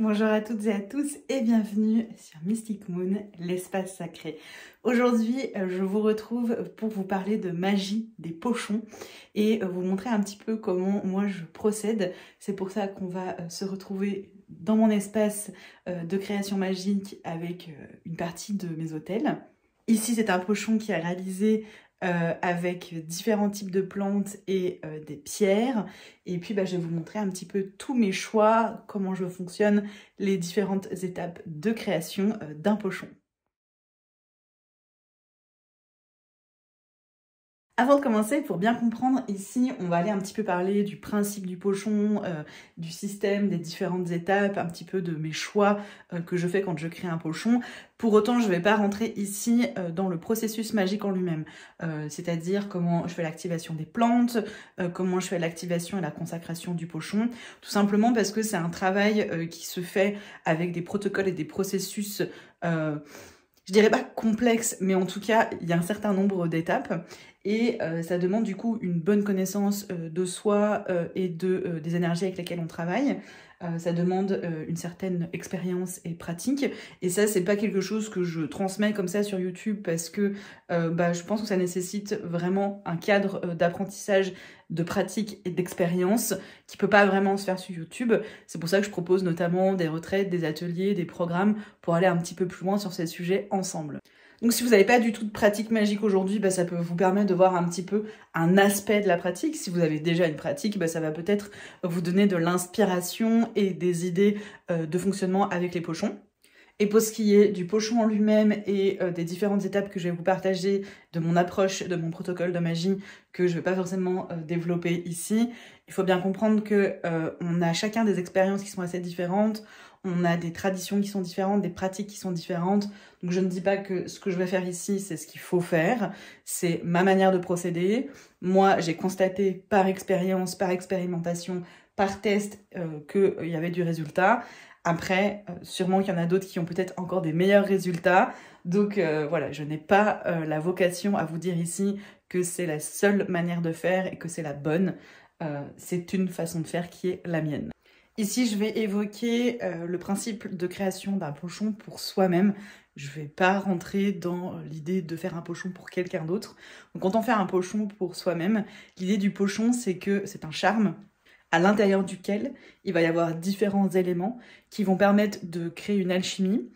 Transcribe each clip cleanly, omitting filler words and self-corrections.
Bonjour à toutes et à tous et bienvenue sur Mystic Moon, l'espace sacré. Aujourd'hui, je vous retrouve pour vous parler de magie des pochons et vous montrer un petit peu comment moi je procède. C'est pour ça qu'on va se retrouver dans mon espace de création magique avec une partie de mes hôtels. Ici, c'est un pochon qui est réalisé avec différents types de plantes et des pierres. Et puis, je vais vous montrer un petit peu tous mes choix, comment je fonctionne, les différentes étapes de création d'un pochon. Avant de commencer, pour bien comprendre, ici, on va aller un petit peu parler du principe du pochon, du système, des différentes étapes, un petit peu de mes choix que je fais quand je crée un pochon. Pour autant, je ne vais pas rentrer ici dans le processus magique en lui-même, c'est-à-dire comment je fais l'activation des plantes, comment je fais l'activation et la consacration du pochon, tout simplement parce que c'est un travail qui se fait avec des protocoles et des processus je dirais pas complexe, mais en tout cas, il y a un certain nombre d'étapes et ça demande du coup une bonne connaissance de soi et des énergies avec lesquelles on travaille. Ça demande une certaine expérience et pratique. Et ça, c'est pas quelque chose que je transmets comme ça sur YouTube parce que je pense que ça nécessite vraiment un cadre d'apprentissage, de pratique et d'expérience qui peut pas vraiment se faire sur YouTube. C'est pour ça que je propose notamment des retraites, des ateliers, des programmes pour aller un petit peu plus loin sur ces sujets ensemble. Donc si vous n'avez pas du tout de pratique magique aujourd'hui, ça peut vous permettre de voir un petit peu un aspect de la pratique. Si vous avez déjà une pratique, ça va peut-être vous donner de l'inspiration et des idées de fonctionnement avec les pochons. Et pour ce qui est du pochon en lui-même et des différentes étapes que je vais vous partager, de mon approche, de mon protocole de magie, que je ne vais pas forcément développer ici, il faut bien comprendre que on a chacun des expériences qui sont assez différentes, on a des traditions qui sont différentes, des pratiques qui sont différentes. Donc je ne dis pas que ce que je vais faire ici, c'est ce qu'il faut faire, c'est ma manière de procéder. Moi, j'ai constaté par expérience, par expérimentation, par test qu'il y avait du résultat. Après, sûrement qu'il y en a d'autres qui ont peut-être encore des meilleurs résultats. Donc voilà, je n'ai pas la vocation à vous dire ici que c'est la seule manière de faire et que c'est la bonne. C'est une façon de faire qui est la mienne. Ici, je vais évoquer le principe de création d'un pochon pour soi-même. Je ne vais pas rentrer dans l'idée de faire un pochon pour quelqu'un d'autre. Donc quand on fait un pochon pour soi-même, l'idée du pochon, c'est que c'est un charme à l'intérieur duquel il va y avoir différents éléments qui vont permettre de créer une alchimie,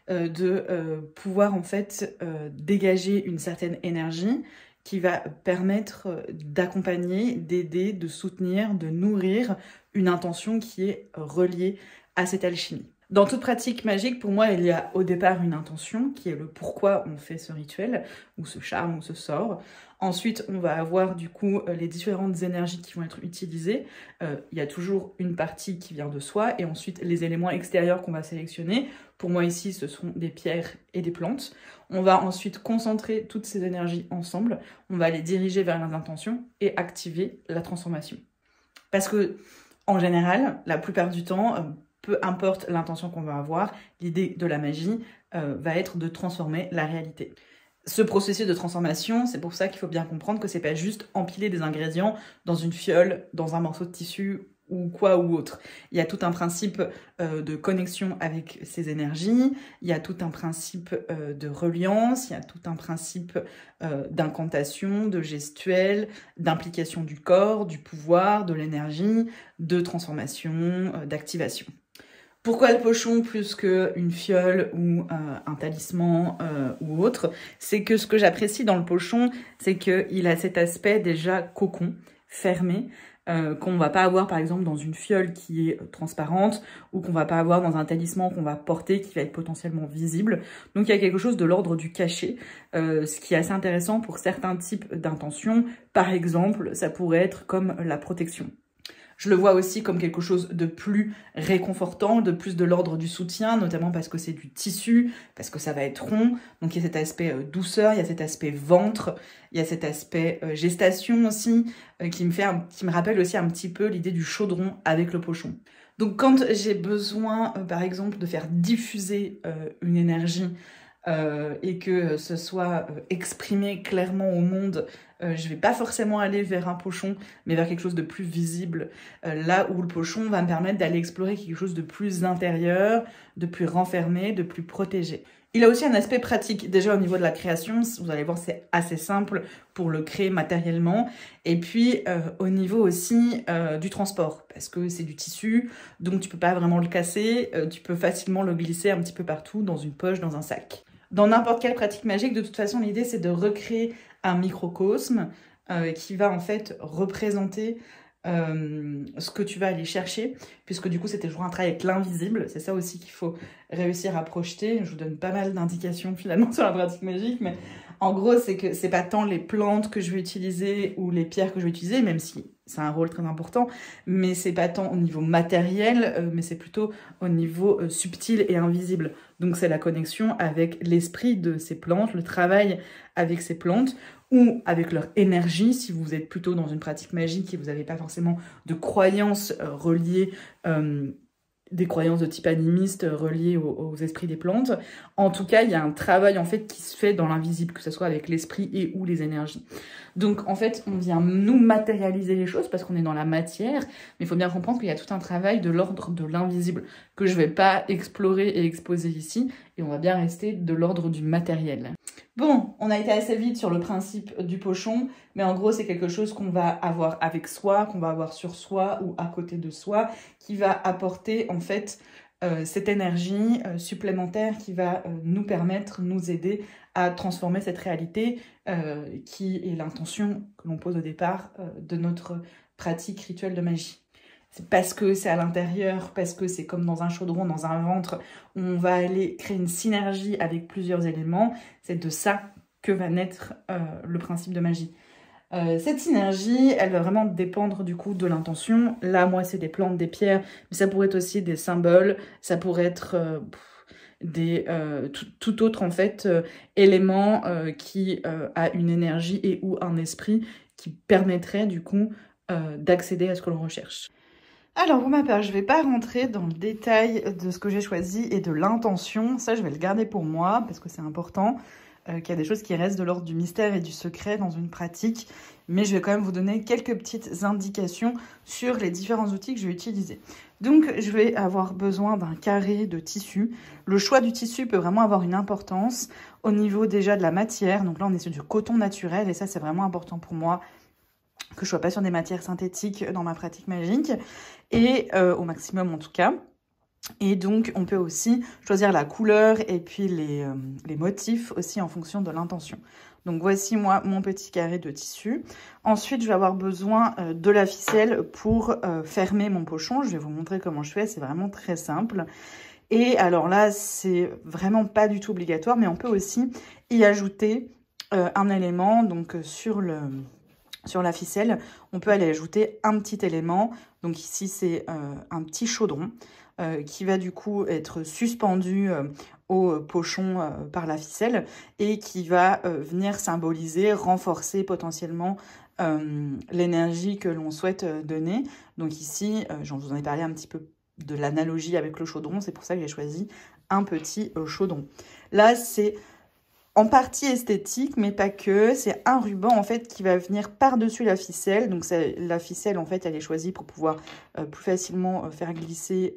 de pouvoir en fait dégager une certaine énergie qui va permettre d'accompagner, d'aider, de soutenir, de nourrir une intention qui est reliée à cette alchimie. Dans toute pratique magique, pour moi, il y a au départ une intention qui est le pourquoi on fait ce rituel, ou ce charme, ou ce sort. Ensuite, on va avoir du coup les différentes énergies qui vont être utilisées. Il y a toujours une partie qui vient de soi, et ensuite les éléments extérieurs qu'on va sélectionner. Pour moi ici, ce sont des pierres et des plantes. On va ensuite concentrer toutes ces énergies ensemble. On va les diriger vers les intentions et activer la transformation. Parce que, en général, la plupart du temps, peu importe l'intention qu'on va avoir, l'idée de la magie va être de transformer la réalité. Ce processus de transformation, c'est pour ça qu'il faut bien comprendre que c'est pas juste empiler des ingrédients dans une fiole, dans un morceau de tissu ou quoi ou autre. Il y a tout un principe de connexion avec ces énergies, il y a tout un principe de reliance, il y a tout un principe d'incantation, de gestuelle, d'implication du corps, du pouvoir, de l'énergie, de transformation, d'activation. Pourquoi le pochon plus qu'une fiole ou un talisman ou autre? C'est que ce que j'apprécie dans le pochon, c'est qu'il a cet aspect déjà cocon, fermé, qu'on va pas avoir par exemple dans une fiole qui est transparente ou qu'on va pas avoir dans un talisman qu'on va porter qui va être potentiellement visible. Donc il y a quelque chose de l'ordre du cachet, ce qui est assez intéressant pour certains types d'intentions. Par exemple, ça pourrait être comme la protection. Je le vois aussi comme quelque chose de plus réconfortant, de plus de l'ordre du soutien, notamment parce que c'est du tissu, parce que ça va être rond. Donc il y a cet aspect douceur, il y a cet aspect ventre, il y a cet aspect gestation aussi, qui me rappelle aussi un petit peu l'idée du chaudron avec le pochon. Donc quand j'ai besoin, par exemple, de faire diffuser une énergie et que ce soit exprimé clairement au monde je vais pas forcément aller vers un pochon, mais vers quelque chose de plus visible, là où le pochon va me permettre d'aller explorer quelque chose de plus intérieur, de plus renfermé, de plus protégé. Il a aussi un aspect pratique. Déjà au niveau de la création, vous allez voir, c'est assez simple pour le créer matériellement. Et puis au niveau aussi du transport, parce que c'est du tissu, donc tu peux pas vraiment le casser, tu peux facilement le glisser un petit peu partout, dans une poche, dans un sac. Dans n'importe quelle pratique magique, de toute façon, l'idée c'est de recréer un microcosme qui va en fait représenter ce que tu vas aller chercher, puisque du coup c'était toujours un travail avec l'invisible, c'est ça aussi qu'il faut réussir à projeter. Je vous donne pas mal d'indications finalement sur la pratique magique, mais en gros c'est que c'est pas tant les plantes que je vais utiliser ou les pierres que je vais utiliser, même si c'est un rôle très important, mais c'est pas tant au niveau matériel, mais c'est plutôt au niveau subtil et invisible. Donc c'est la connexion avec l'esprit de ces plantes, le travail avec ces plantes, ou avec leur énergie, si vous êtes plutôt dans une pratique magique et vous n'avez pas forcément de croyances reliées, des croyances de type animiste reliées aux esprits des plantes. En tout cas, il y a un travail en fait qui se fait dans l'invisible, que ce soit avec l'esprit et ou les énergies. Donc en fait, on vient nous matérialiser les choses parce qu'on est dans la matière, mais il faut bien comprendre qu'il y a tout un travail de l'ordre de l'invisible que je ne vais pas explorer et exposer ici, et on va bien rester de l'ordre du matériel. Bon, on a été assez vite sur le principe du pochon, mais en gros, c'est quelque chose qu'on va avoir avec soi, qu'on va avoir sur soi ou à côté de soi, qui va apporter en fait cette énergie supplémentaire qui va nous permettre, nous aider à transformer cette réalité qui est l'intention que l'on pose au départ de notre pratique rituelle de magie. C'est parce que c'est à l'intérieur, parce que c'est comme dans un chaudron, dans un ventre, on va aller créer une synergie avec plusieurs éléments. C'est de ça que va naître le principe de magie. Cette synergie, elle va vraiment dépendre du coup de l'intention. Là, moi, c'est des plantes, des pierres, mais ça pourrait être aussi des symboles, ça pourrait être tout autre en fait élément qui a une énergie et ou un esprit qui permettrait du coup d'accéder à ce que l'on recherche. Alors pour ma part, je ne vais pas rentrer dans le détail de ce que j'ai choisi et de l'intention. Ça, je vais le garder pour moi parce que c'est important, qu'il y a des choses qui restent de l'ordre du mystère et du secret dans une pratique. Mais je vais quand même vous donner quelques petites indications sur les différents outils que je vais utiliser. Donc, je vais avoir besoin d'un carré de tissu. Le choix du tissu peut vraiment avoir une importance au niveau déjà de la matière. Donc là, on est sur du coton naturel et ça, c'est vraiment important pour moi, que je ne sois pas sur des matières synthétiques dans ma pratique magique, et au maximum en tout cas. Et donc, on peut aussi choisir la couleur et puis les motifs aussi en fonction de l'intention. Donc, voici moi mon petit carré de tissu. Ensuite, je vais avoir besoin de la ficelle pour fermer mon pochon. Je vais vous montrer comment je fais, c'est vraiment très simple. Et alors là, c'est vraiment pas du tout obligatoire, mais on peut aussi y ajouter un élément. Donc, sur la ficelle, on peut aller ajouter un petit élément. Donc ici, c'est un petit chaudron qui va du coup être suspendu au pochon par la ficelle et qui va venir symboliser, renforcer potentiellement l'énergie que l'on souhaite donner. Donc ici, j'en vous en ai parlé un petit peu de l'analogie avec le chaudron. C'est pour ça que j'ai choisi un petit chaudron. Là, c'est en partie esthétique, mais pas que. C'est un ruban, en fait, qui va venir par-dessus la ficelle. Donc, la ficelle, en fait, elle est choisie pour pouvoir plus facilement faire glisser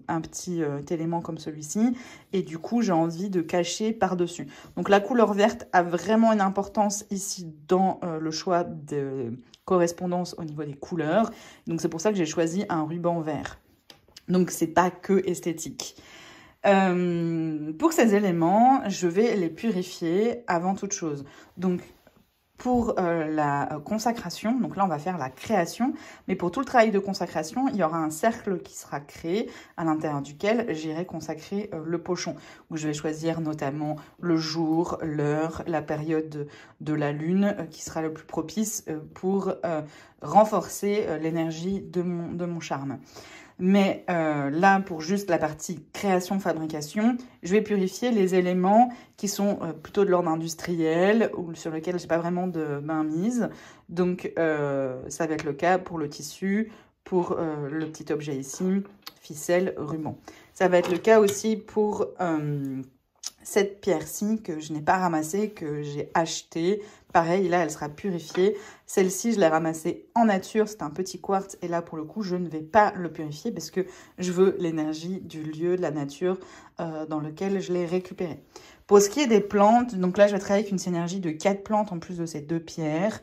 un petit élément comme celui-ci. Et du coup, j'ai envie de cacher par-dessus. Donc, la couleur verte a vraiment une importance ici dans le choix de correspondance au niveau des couleurs. Donc, c'est pour ça que j'ai choisi un ruban vert. Donc, c'est pas que esthétique. Pour ces éléments, je vais les purifier avant toute chose. Donc, pour la consacration, donc là, on va faire la création. Mais pour tout le travail de consacration, il y aura un cercle qui sera créé à l'intérieur duquel j'irai consacrer le pochon. Où je vais choisir notamment le jour, l'heure, la période de la lune qui sera le plus propice pour renforcer l'énergie de mon charme. Mais là, pour juste la partie création-fabrication, je vais purifier les éléments qui sont plutôt de l'ordre industriel ou sur lesquels je n'ai pas vraiment de mainmise. Donc, ça va être le cas pour le tissu, pour le petit objet ici, ficelle, ruban. Ça va être le cas aussi pour cette pierre-ci que je n'ai pas ramassée, que j'ai achetée pareil, là, elle sera purifiée. Celle-ci, je l'ai ramassée en nature, c'est un petit quartz. Et là, pour le coup, je ne vais pas le purifier parce que je veux l'énergie du lieu, de la nature dans lequel je l'ai récupéré. Pour ce qui est des plantes, donc là, je vais travailler avec une synergie de 4 plantes en plus de ces 2 pierres.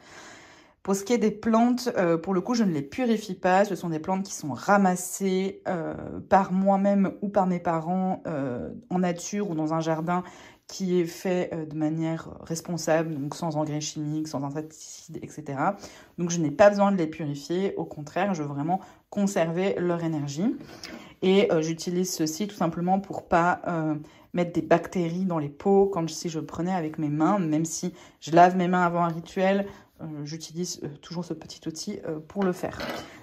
Pour ce qui est des plantes, pour le coup, je ne les purifie pas. Ce sont des plantes qui sont ramassées par moi-même ou par mes parents en nature ou dans un jardin qui est fait de manière responsable, donc sans engrais chimiques, sans insecticides, etc. Donc, je n'ai pas besoin de les purifier. Au contraire, je veux vraiment conserver leur énergie. Et j'utilise ceci tout simplement pour pas mettre des bactéries dans les pots si je prenais avec mes mains, même si je lave mes mains avant un rituel. J'utilise toujours ce petit outil pour le faire.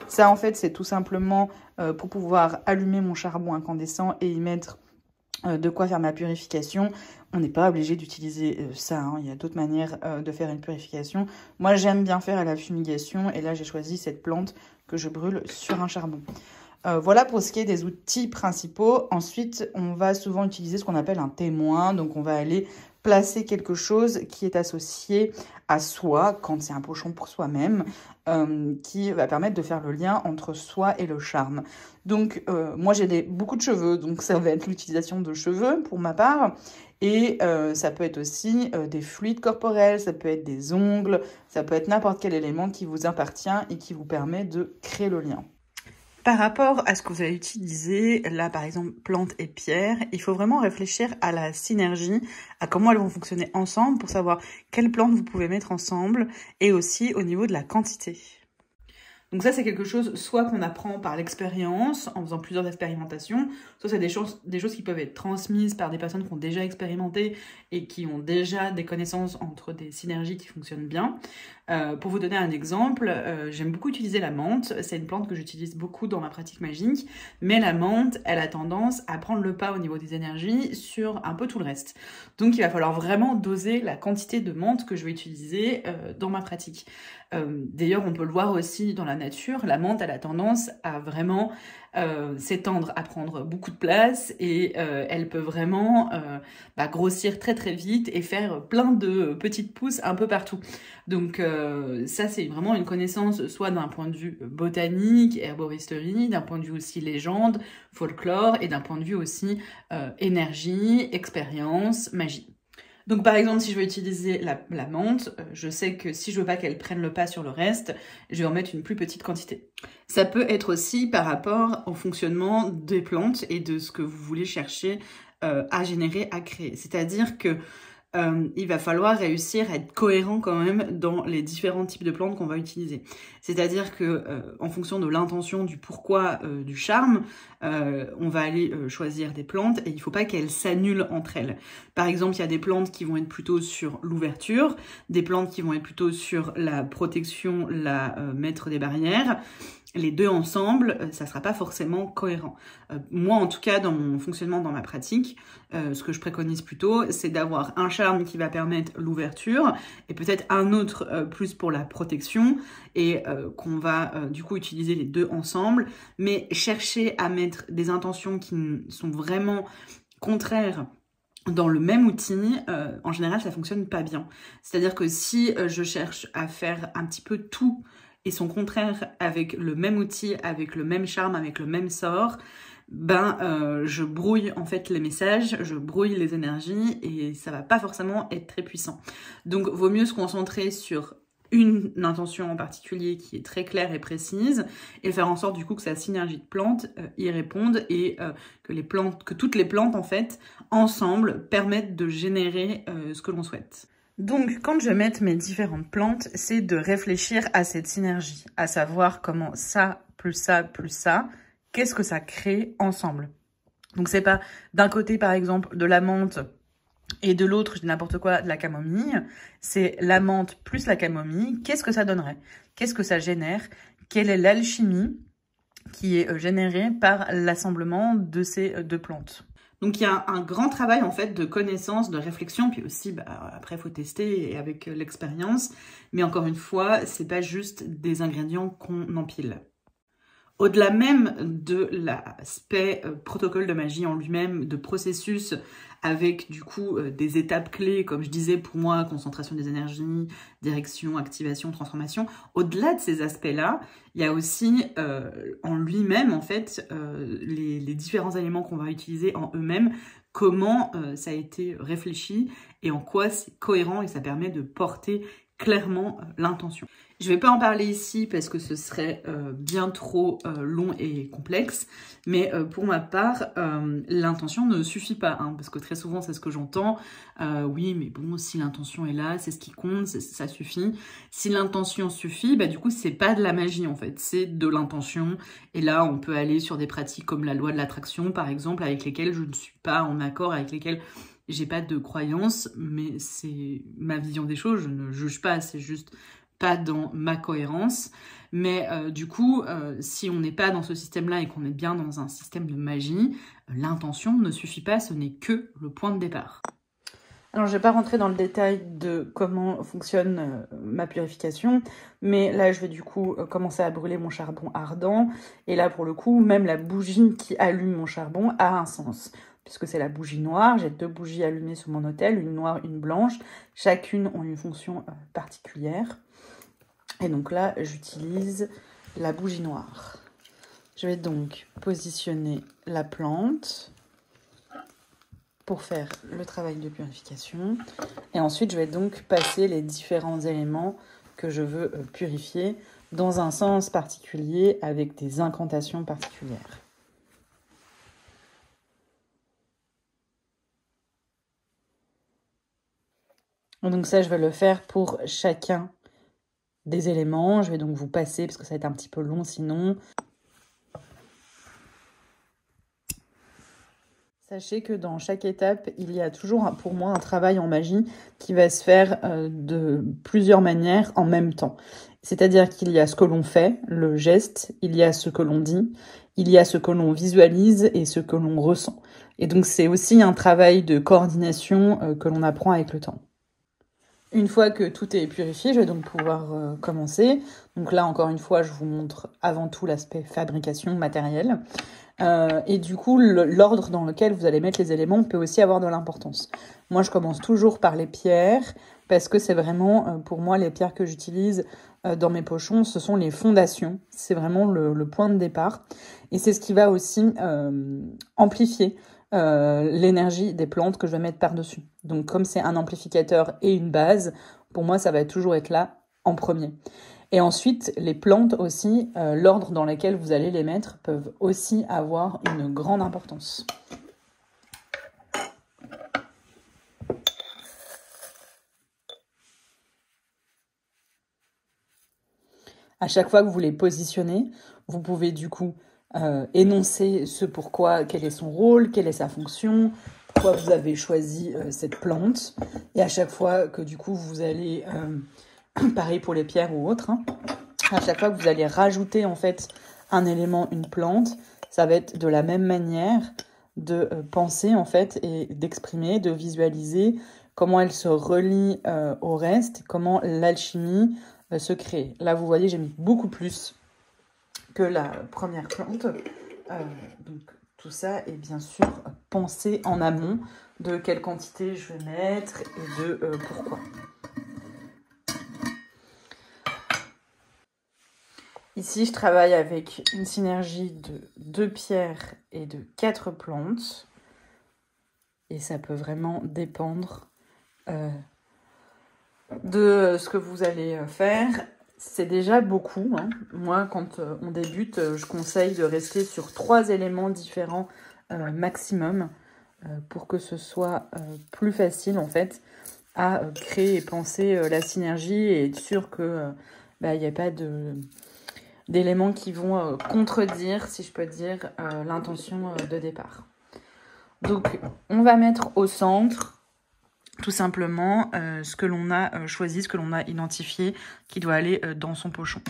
Ça, en fait, c'est tout simplement pour pouvoir allumer mon charbon incandescent et y mettre de quoi faire ma purification. On n'est pas obligé d'utiliser ça, hein. Il y a d'autres manières de faire une purification. Moi, j'aime bien faire à la fumigation et là, j'ai choisi cette plante que je brûle sur un charbon. Voilà pour ce qui est des outils principaux. Ensuite, on va souvent utiliser ce qu'on appelle un témoin. Donc, on va aller placer quelque chose qui est associé à soi, quand c'est un pochon pour soi-même, qui va permettre de faire le lien entre soi et le charme. Donc, moi, j'ai beaucoup de cheveux, donc ça va être l'utilisation de cheveux pour ma part. Et ça peut être aussi des fluides corporels, ça peut être des ongles, ça peut être n'importe quel élément qui vous appartient et qui vous permet de créer le lien. Par rapport à ce que vous allez utiliser, là par exemple plantes et pierres, il faut vraiment réfléchir à la synergie, à comment elles vont fonctionner ensemble pour savoir quelles plantes vous pouvez mettre ensemble et aussi au niveau de la quantité. Donc ça, c'est quelque chose soit qu'on apprend par l'expérience, en faisant plusieurs expérimentations, soit c'est des choses qui peuvent être transmises par des personnes qui ont déjà expérimenté et qui ont déjà des connaissances entre des synergies qui fonctionnent bien. Pour vous donner un exemple, j'aime beaucoup utiliser la menthe. C'est une plante que j'utilise beaucoup dans ma pratique magique, mais la menthe, elle a tendance à prendre le pas au niveau des énergies sur un peu tout le reste. Donc il va falloir vraiment doser la quantité de menthe que je vais utiliser dans ma pratique. D'ailleurs, on peut le voir aussi dans la nature, la menthe, elle a tendance à vraiment s'étendre, à prendre beaucoup de place et elle peut vraiment grossir très très vite et faire plein de petites pousses un peu partout. Donc ça, c'est vraiment une connaissance soit d'un point de vue botanique, herboristerie, d'un point de vue aussi légende, folklore et d'un point de vue aussi énergie, expérience, magie. Donc par exemple, si je veux utiliser la menthe, je sais que si je veux pas qu'elle prenne le pas sur le reste, je vais en mettre une plus petite quantité. Ça peut être aussi par rapport au fonctionnement des plantes et de ce que vous voulez chercher à générer, à créer. C'est-à-dire que il va falloir réussir à être cohérent quand même dans les différents types de plantes qu'on va utiliser. C'est-à-dire que en fonction de l'intention, du pourquoi, du charme, on va aller choisir des plantes et il ne faut pas qu'elles s'annulent entre elles. Par exemple, il y a des plantes qui vont être plutôt sur l'ouverture, des plantes qui vont être plutôt sur la protection, mettre des barrières. Les deux ensemble, ça sera pas forcément cohérent. Moi, en tout cas, dans mon fonctionnement, dans ma pratique, ce que je préconise plutôt, c'est d'avoir un charme qui va permettre l'ouverture et peut-être un autre plus pour la protection et qu'on va du coup utiliser les deux ensemble, mais chercher à mettre des intentions qui sont vraiment contraires dans le même outil, en général, ça fonctionne pas bien. C'est-à-dire que si je cherche à faire un petit peu tout et son contraire avec le même outil, avec le même charme, avec le même sort, je brouille en fait les messages, je brouille les énergies et ça va pas forcément être très puissant. Donc vaut mieux se concentrer sur une intention en particulier qui est très claire et précise et faire en sorte du coup que sa synergie de plantes y réponde et que toutes les plantes en fait ensemble permettent de générer ce que l'on souhaite. Donc, quand je vais mettre mes différentes plantes, c'est de réfléchir à cette synergie, à savoir comment ça, plus ça, plus ça, qu'est-ce que ça crée ensemble. Donc, c'est pas d'un côté, par exemple, de la menthe et de l'autre, je dis n'importe quoi, de la camomille. C'est la menthe plus la camomille. Qu'est-ce que ça donnerait? Qu'est-ce que ça génère? Quelle est l'alchimie qui est générée par l'assemblement de ces deux plantes? Donc, il y a un grand travail, en fait, de connaissance, de réflexion, puis aussi, après, il faut tester et avec l'expérience. Mais encore une fois, c'est pas juste des ingrédients qu'on empile. Au-delà même de l'aspect protocole de magie en lui-même, de processus avec du coup des étapes clés, comme je disais pour moi, concentration des énergies, direction, activation, transformation, au-delà de ces aspects-là, il y a aussi en lui-même en fait les différents éléments qu'on va utiliser en eux-mêmes, comment ça a été réfléchi et en quoi c'est cohérent et ça permet de porter clairement l'intention. Je ne vais pas en parler ici parce que ce serait bien trop long et complexe, mais pour ma part, l'intention ne suffit pas, hein, parce que très souvent c'est ce que j'entends, oui mais bon si l'intention est là, c'est ce qui compte, ça suffit. Si l'intention suffit, bah du coup c'est pas de la magie en fait, c'est de l'intention, et là on peut aller sur des pratiques comme la loi de l'attraction par exemple, avec lesquelles je ne suis pas en accord, avec lesquelles j'ai pas de croyance, mais c'est ma vision des choses, je ne juge pas, c'est juste pas dans ma cohérence. Mais du coup, si on n'est pas dans ce système-là et qu'on est bien dans un système de magie, l'intention ne suffit pas, ce n'est que le point de départ. Alors, je ne vais pas rentrer dans le détail de comment fonctionne ma purification, mais là, je vais du coup commencer à brûler mon charbon ardent. Et là, pour le coup, même la bougie qui allume mon charbon a un sens, puisque c'est la bougie noire. J'ai 2 bougies allumées sur mon autel, une noire, une blanche. Chacune ont une fonction particulière. Et donc là, j'utilise la bougie noire. Je vais donc positionner la plante pour faire le travail de purification. Et ensuite, je vais donc passer les différents éléments que je veux purifier dans un sens particulier avec des incantations particulières. Donc ça, je vais le faire pour chacun des éléments. Je vais donc vous passer parce que ça va être un petit peu long sinon. Sachez que dans chaque étape, il y a toujours pour moi un travail en magie qui va se faire de plusieurs manières en même temps. C'est-à-dire qu'il y a ce que l'on fait, le geste, il y a ce que l'on dit, il y a ce que l'on visualise et ce que l'on ressent. Et donc c'est aussi un travail de coordination que l'on apprend avec le temps. Une fois que tout est purifié, je vais donc pouvoir commencer. Donc là, encore une fois, je vous montre avant tout l'aspect fabrication matérielle. Et du coup, l'ordre dans lequel vous allez mettre les éléments peut aussi avoir de l'importance. Moi, je commence toujours par les pierres, parce que c'est vraiment, pour moi, les pierres que j'utilise dans mes pochons, ce sont les fondations. C'est vraiment le point de départ. Et c'est ce qui va aussi amplifier l'énergie des plantes que je vais mettre par-dessus. Donc comme c'est un amplificateur et une base, pour moi ça va toujours être là en premier. Et ensuite, les plantes aussi, l'ordre dans lequel vous allez les mettre peuvent aussi avoir une grande importance. À chaque fois que vous les positionnez, vous pouvez du coup énoncer ce pourquoi, quel est son rôle, quelle est sa fonction, pourquoi vous avez choisi cette plante. Et à chaque fois que du coup vous allez, pareil pour les pierres ou autres, hein, à chaque fois que vous allez rajouter en fait un élément, une plante, ça va être de la même manière de penser en fait et d'exprimer, de visualiser comment elle se relie au reste, comment l'alchimie se crée. Là vous voyez j'ai mis beaucoup plus que la première plante. Donc tout ça est bien sûr pensé en amont de quelle quantité je vais mettre et de pourquoi. Ici, je travaille avec une synergie de 2 pierres et de 4 plantes. Et ça peut vraiment dépendre de ce que vous allez faire. C'est déjà beaucoup, hein. Moi, quand on débute, je conseille de rester sur 3 éléments différents maximum pour que ce soit plus facile, en fait, à créer et penser la synergie et être sûr que il n'y a pas d'éléments qui vont contredire, si je peux dire, l'intention de départ. Donc, on va mettre au centre tout simplement ce que l'on a choisi, ce que l'on a identifié qui doit aller dans son pochon.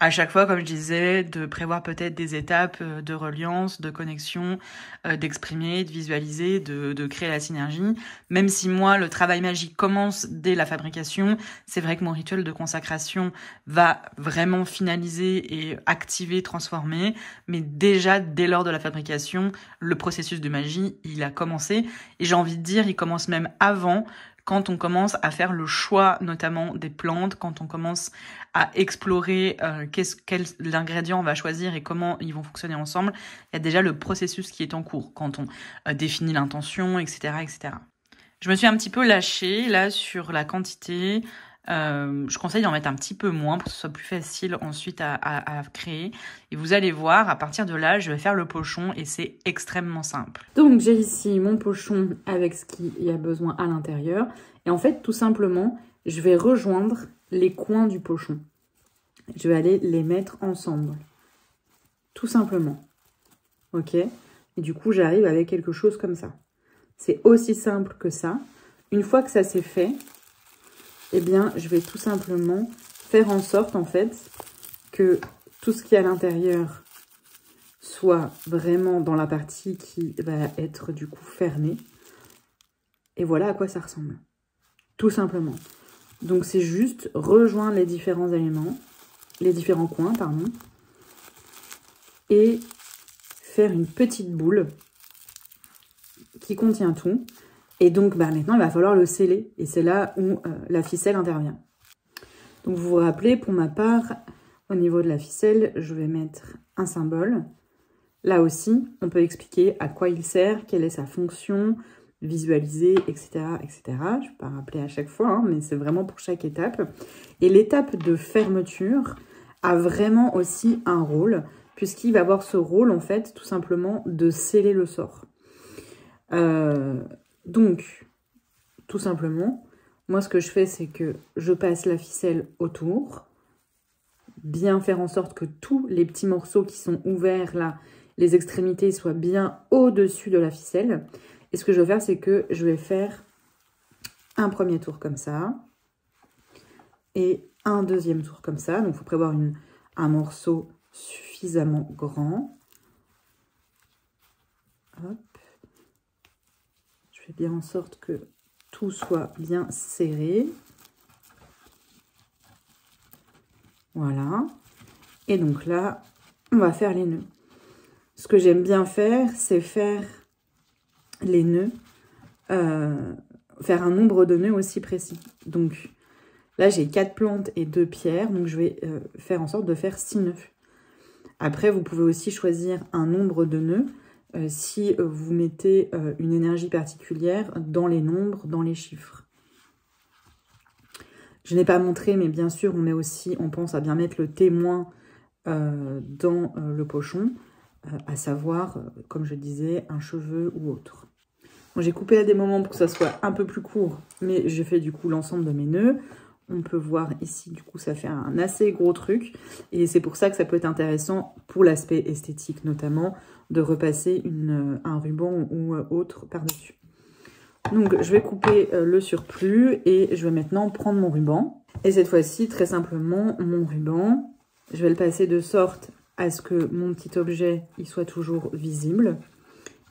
À chaque fois, comme je disais, de prévoir peut-être des étapes de reliance, de connexion, d'exprimer, de visualiser, de créer la synergie. Même si moi, le travail magique commence dès la fabrication, c'est vrai que mon rituel de consacration va vraiment finaliser et activer, transformer. Mais déjà, dès lors de la fabrication, le processus de magie, il a commencé. Et j'ai envie de dire, il commence même avant, quand on commence à faire le choix notamment des plantes, quand on commence à explorer quel ingrédient on va choisir et comment ils vont fonctionner ensemble, il y a déjà le processus qui est en cours, quand on définit l'intention, etc., etc. Je me suis un petit peu lâchée là sur la quantité. Je conseille d'en mettre un petit peu moins pour que ce soit plus facile ensuite à créer. Et vous allez voir, à partir de là, je vais faire le pochon et c'est extrêmement simple. Donc j'ai ici mon pochon avec ce qu'il y a besoin à l'intérieur. Et en fait, tout simplement, je vais rejoindre les coins du pochon. Je vais aller les mettre ensemble. Tout simplement. Ok? Et du coup, j'arrive avec quelque chose comme ça. C'est aussi simple que ça. Une fois que ça c'est fait, eh bien, je vais tout simplement faire en sorte, en fait, que tout ce qui est à l'intérieur soit vraiment dans la partie qui va être, du coup, fermée. Et voilà à quoi ça ressemble. Tout simplement. Donc, c'est juste rejoindre les différents éléments, les différents coins, pardon, et faire une petite boule qui contient tout. Et donc, maintenant, il va falloir le sceller. Et c'est là où la ficelle intervient. Donc, vous vous rappelez, pour ma part, au niveau de la ficelle, je vais mettre un symbole. Là aussi, on peut expliquer à quoi il sert, quelle est sa fonction, visualiser, etc. etc. Je ne vais pas rappeler à chaque fois, hein, mais c'est vraiment pour chaque étape. Et l'étape de fermeture a vraiment aussi un rôle, puisqu'il va avoir ce rôle, en fait, tout simplement, de sceller le sort. Donc, tout simplement, moi ce que je fais, c'est que je passe la ficelle autour, bien faire en sorte que tous les petits morceaux qui sont ouverts là, les extrémités soient bien au-dessus de la ficelle. Et ce que je vais faire, c'est que je vais faire un premier tour comme ça, et un deuxième tour comme ça. Donc il faut prévoir un morceau suffisamment grand. Hop. Je fais bien en sorte que tout soit bien serré. Voilà. Et donc là, on va faire les nœuds. Ce que j'aime bien faire, c'est faire les nœuds, faire un nombre de nœuds aussi précis. Donc là, j'ai 4 plantes et 2 pierres, donc je vais faire en sorte de faire 6 nœuds. Après, vous pouvez aussi choisir un nombre de nœuds si vous mettez une énergie particulière dans les nombres, dans les chiffres. Je n'ai pas montré, mais bien sûr, on pense à bien mettre le témoin dans le pochon, à savoir, comme je disais, un cheveu ou autre. Bon, j'ai coupé à des moments pour que ça soit un peu plus court, mais j'ai fait du coup l'ensemble de mes nœuds. On peut voir ici, du coup, ça fait un assez gros truc. Et c'est pour ça que ça peut être intéressant, pour l'aspect esthétique notamment, de repasser un ruban ou autre par-dessus. Donc, je vais couper le surplus et je vais maintenant prendre mon ruban. Et cette fois-ci, très simplement, mon ruban, je vais le passer de sorte à ce que mon petit objet il soit toujours visible.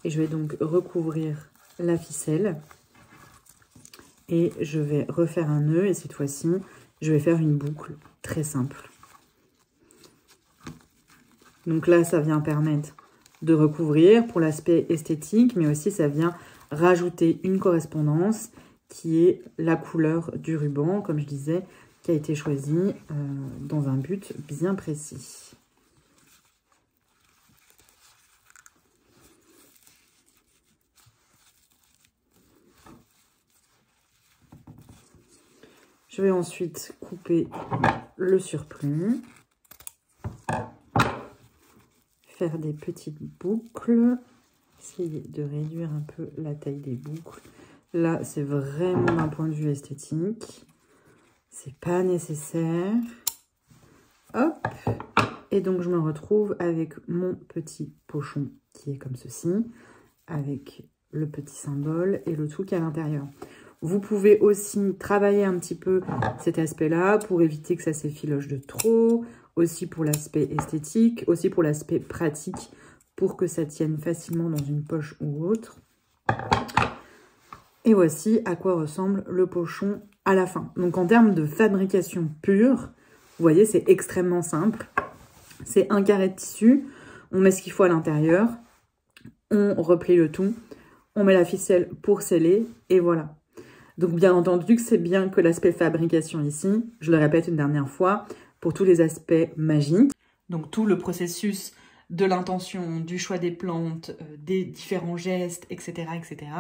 Et je vais donc recouvrir la ficelle. Et je vais refaire un nœud et cette fois-ci, je vais faire une boucle très simple. Donc là, ça vient permettre de recouvrir pour l'aspect esthétique, mais aussi ça vient rajouter une correspondance qui est la couleur du ruban, comme je disais, qui a été choisie dans un but bien précis. Je vais ensuite couper le surplus, faire des petites boucles, essayer de réduire un peu la taille des boucles. Là, c'est vraiment d'un point de vue esthétique, c'est pas nécessaire. Hop, et donc je me retrouve avec mon petit pochon qui est comme ceci, avec le petit symbole et le tout qui est à l'intérieur. Vous pouvez aussi travailler un petit peu cet aspect-là pour éviter que ça s'effiloche de trop. aussi pour l'aspect esthétique, aussi pour l'aspect pratique, pour que ça tienne facilement dans une poche ou autre. Et voici à quoi ressemble le pochon à la fin. Donc en termes de fabrication pure, vous voyez, c'est extrêmement simple. C'est un carré de tissu, on met ce qu'il faut à l'intérieur, on replie le tout, on met la ficelle pour sceller, et voilà. Donc bien entendu que c'est bien que l'aspect fabrication ici, je le répète une dernière fois, pour tous les aspects magiques. Donc tout le processus de l'intention, du choix des plantes, des différents gestes, etc., etc.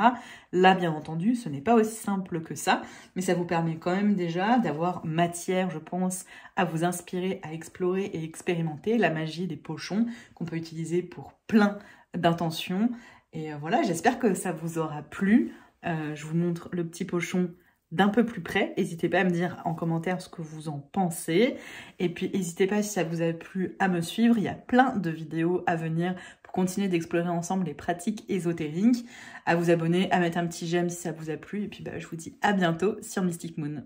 Là, bien entendu, ce n'est pas aussi simple que ça, mais ça vous permet quand même déjà d'avoir matière, je pense, à vous inspirer, à explorer et expérimenter la magie des pochons qu'on peut utiliser pour plein d'intentions. Et voilà, j'espère que ça vous aura plu. Je vous montre le petit pochon d'un peu plus près. N'hésitez pas à me dire en commentaire ce que vous en pensez. Et puis, n'hésitez pas, si ça vous a plu, à me suivre. Il y a plein de vidéos à venir pour continuer d'explorer ensemble les pratiques ésotériques. À vous abonner, à mettre un petit j'aime si ça vous a plu. Et puis, je vous dis à bientôt sur Mystic Moon.